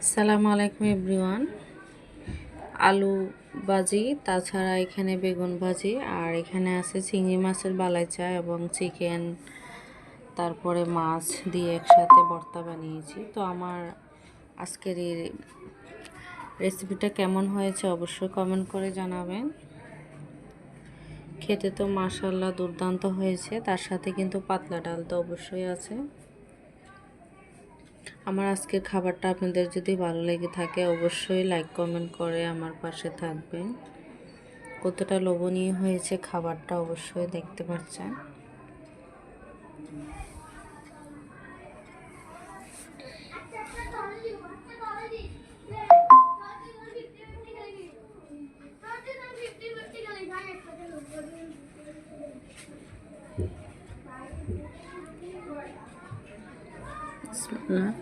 আসসালামু আলাইকুম এভরিওয়ান। আলু ভাজি, তাছাড়া এখানে বেগুন ভাজি, আর এখানে আছে চিংড়ি মাছের বালাইচা এবং চিকেন, তারপরে মাছ দিয়ে একসাথে ভর্তা বানিয়েছি। তো আমার আজকের এই রেসিপিটা কেমন হয়েছে অবশ্যই কমেন্ট করে জানাবেন। খেতে তো মাশাআল্লাহ দুর্দান্ত হয়েছে, তার সাথে কিন্তু পাতলা ডাল তো অবশ্যই আছে। আমার আজকের খাবারটা আপনাদের যদি ভালো লেগে থাকে অবশ্যই লাইক কমেন্ট করে আমার পাশে থাকবেন। কতটা লোভনীয় হয়েছে খাবারটা অবশ্যই দেখতে পাচ্ছেন। বিসমিল্লাহ।